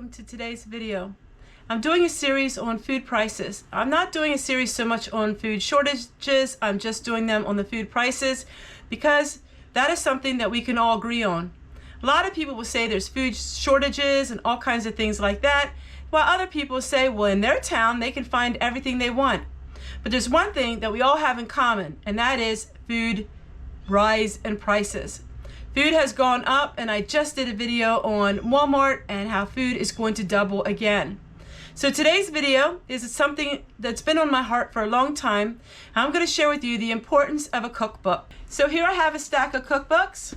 welcome to today's video. I'm doing a series on food prices. I'm not doing a series so much on food shortages, I'm just doing them on the food prices because that is something that we can all agree on. A lot of people will say there's food shortages and all kinds of things like that, while other people say, well, in their town they can find everything they want. But there's one thing that we all have in common, and that is food rise in prices. Food has gone up, and I just did a video on Walmart and how food is going to double again. So today's video is something that's been on my heart for a long time. I'm going to share with you the importance of a cookbook. So here I have a stack of cookbooks,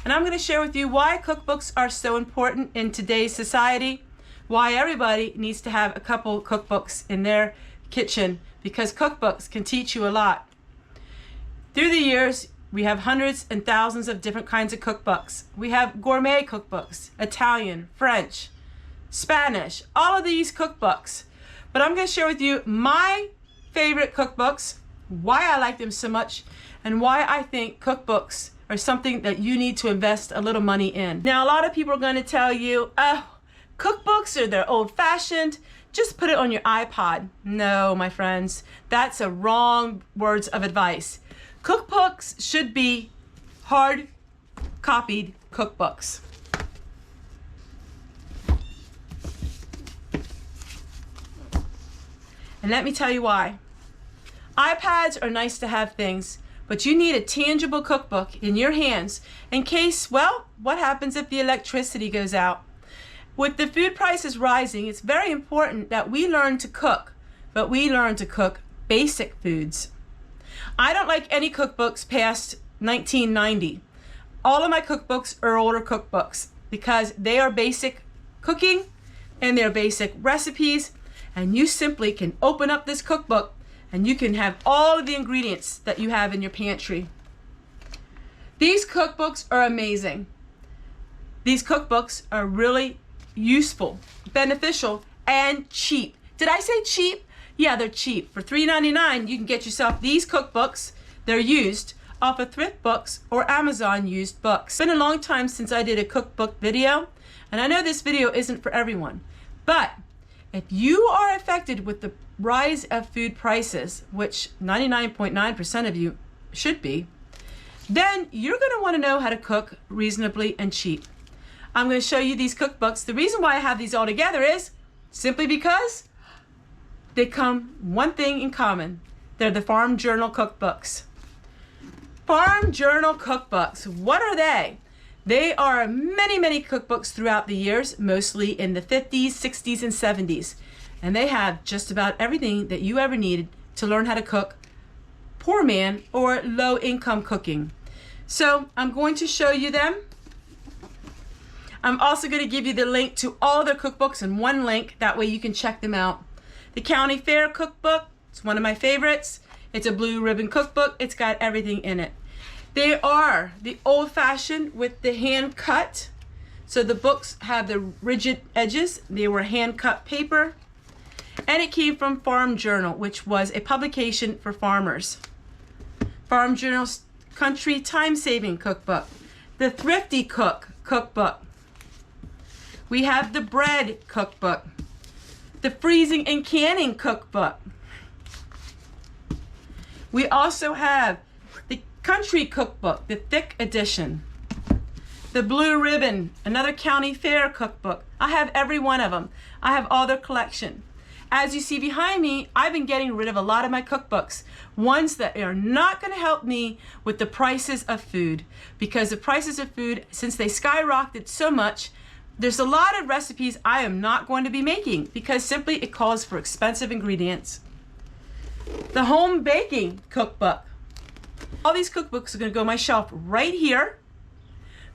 and I'm going to share with you why cookbooks are so important in today's society, why everybody needs to have a couple cookbooks in their kitchen, because cookbooks can teach you a lot. Through the years, we have hundreds and thousands of different kinds of cookbooks. We have gourmet cookbooks, Italian, French, Spanish, all of these cookbooks. But I'm going to share with you my favorite cookbooks, why I like them so much, and why I think cookbooks are something that you need to invest a little money in. Now, a lot of people are going to tell you, oh, cookbooks are they're old-fashioned. Just put it on your iPod. No, my friends, that's a wrong words of advice. Cookbooks should be hard copied cookbooks. And let me tell you why. iPads are nice to have things, but you need a tangible cookbook in your hands in case, well, what happens if the electricity goes out? With the food prices rising, it's very important that we learn to cook, but we learn to cook basic foods. I don't like any cookbooks past 1990. All of my cookbooks are older cookbooks because they are basic cooking and they're basic recipes, and you simply can open up this cookbook and you can have all of the ingredients that you have in your pantry. These cookbooks are amazing. These cookbooks are really useful, beneficial, and cheap. Did I say cheap? Yeah, they're cheap. For $3.99, you can get yourself these cookbooks. They're used off of Thrift Books or Amazon used books. It's been a long time since I did a cookbook video, and I know this video isn't for everyone. But if you are affected with the rise of food prices, which 99.9% of you should be, then you're going to want to know how to cook reasonably and cheap. I'm going to show you these cookbooks. The reason why I have these all together is simply because they come one thing in common. They're the Farm Journal cookbooks. Farm Journal cookbooks, what are they? They are many cookbooks throughout the years, mostly in the 50s, 60s, and 70s. And they have just about everything that you ever needed to learn how to cook poor man or low income cooking. So I'm going to show you them. I'm also going to give you the link to all their cookbooks in one link. That way you can check them out. The County Fair cookbook, it's one of my favorites. It's a blue ribbon cookbook. It's got everything in it. They are the old-fashioned with the hand cut. So the books have the rigid edges. They were hand cut paper. And it came from Farm Journal, which was a publication for farmers. Farm Journal's Country Time-Saving Cookbook. The Thrifty Cookbook. We have the Bread Cookbook. The Freezing and Canning Cookbook. We also have the Country Cookbook, the thick edition. The Blue Ribbon, another County Fair cookbook. I have every one of them. I have all their collection. As you see behind me, I've been getting rid of a lot of my cookbooks, ones that are not going to help me with the prices of food, because the prices of food, since they skyrocketed so much, there's a lot of recipes I am not going to be making because simply it calls for expensive ingredients. The Home Baking Cookbook. All these cookbooks are going to go on my shelf right here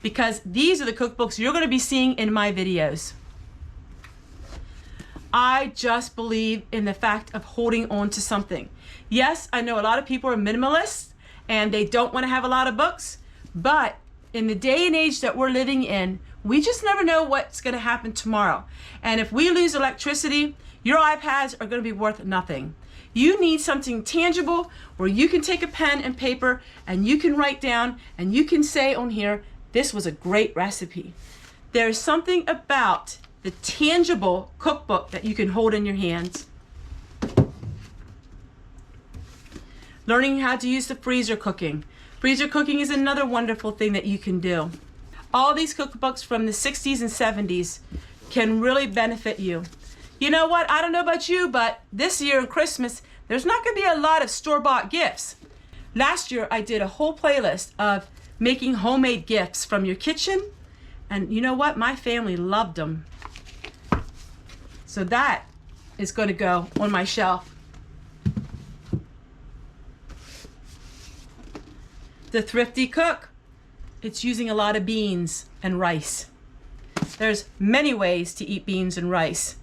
because these are the cookbooks you're going to be seeing in my videos. I just believe in the fact of holding on to something. Yes, I know a lot of people are minimalists and they don't want to have a lot of books, but in the day and age that we're living in, we just never know what's going to happen tomorrow. And if we lose electricity, your iPads are going to be worth nothing. You need something tangible where you can take a pen and paper and you can write down and you can say on here, this was a great recipe. There's something about the the tangible cookbook that you can hold in your hands. Learning how to use the freezer cooking. Freezer cooking is another wonderful thing that you can do. All these cookbooks from the 60s and 70s can really benefit you. You know what? I don't know about you, but this year in Christmas, there's not going to be a lot of store-bought gifts. Last year, I did a whole playlist of making homemade gifts from your kitchen. And you know what? My family loved them. So that is going to go on my shelf. The Thrifty Cook. It's using a lot of beans and rice. There's many ways to eat beans and rice.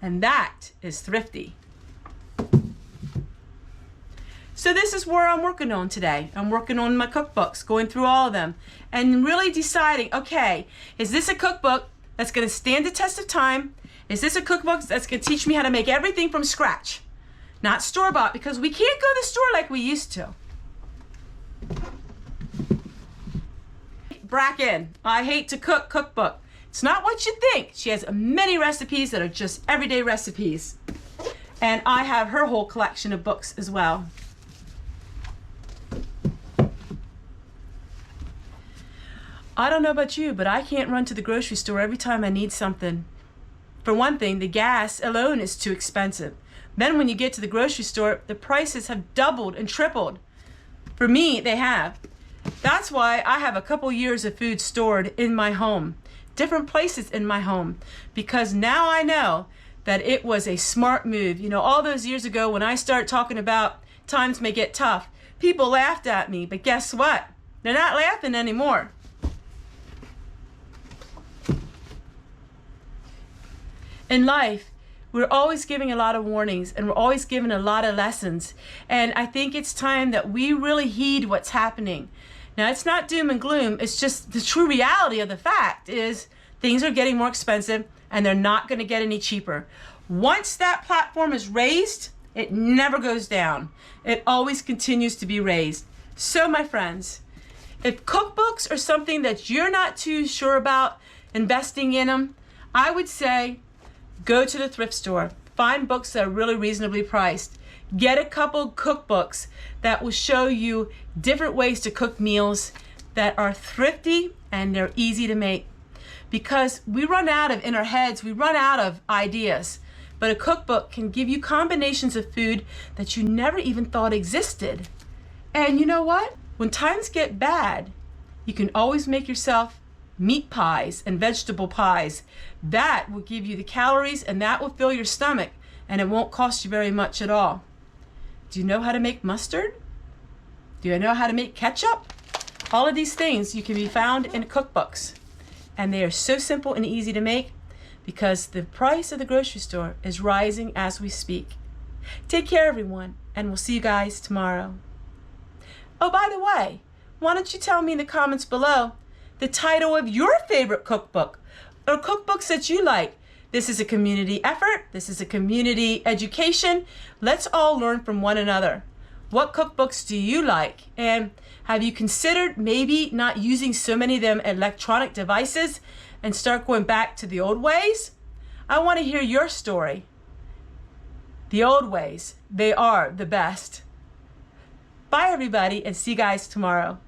And that is thrifty. So this is where I'm working on today. I'm working on my cookbooks, going through all of them, and really deciding, okay, is this a cookbook that's going to stand the test of time? Is this a cookbook that's going to teach me how to make everything from scratch? Not store-bought, because we can't go to the store like we used to. Bracken, I Hate to Cook cookbook. It's not what you think. She has many recipes that are just everyday recipes. And I have her whole collection of books as well. I don't know about you, but I can't run to the grocery store every time I need something. For one thing, the gas alone is too expensive. Then when you get to the grocery store, the prices have doubled and tripled. For me, they have. That's why I have a couple years of food stored in my home, different places in my home, because now I know that it was a smart move. You know, all those years ago when I started talking about times may get tough, people laughed at me, but guess what? They're not laughing anymore. In life, we're always giving a lot of warnings, and we're always giving a lot of lessons. And I think it's time that we really heed what's happening. Now, it's not doom and gloom. It's just the true reality of the fact is things are getting more expensive, and they're not going to get any cheaper. Once that platform is raised, it never goes down. It always continues to be raised. So, my friends, if cookbooks are something that you're not too sure about investing in them, I would say go to the thrift store. Find books that are really reasonably priced. Get a couple cookbooks that will show you different ways to cook meals that are thrifty and they're easy to make. Because we run out of, in our heads, we run out of ideas. But a cookbook can give you combinations of food that you never even thought existed. And you know what? When times get bad, you can always make yourself meat pies and vegetable pies. That will give you the calories, and that will fill your stomach, and it won't cost you very much at all. Do you know how to make mustard? Do you know how to make ketchup? All of these things you can be found in cookbooks, and they are so simple and easy to make because the price of the grocery store is rising as we speak. Take care, everyone, and we'll see you guys tomorrow. Oh, by the way, why don't you tell me in the comments below the title of your favorite cookbook or cookbooks that you like. This is a community effort. This is a community education. Let's all learn from one another. What cookbooks do you like? And have you considered maybe not using so many of them electronic devices and start going back to the old ways? I want to hear your story. The old ways, they are the best. Bye, everybody, and see you guys tomorrow.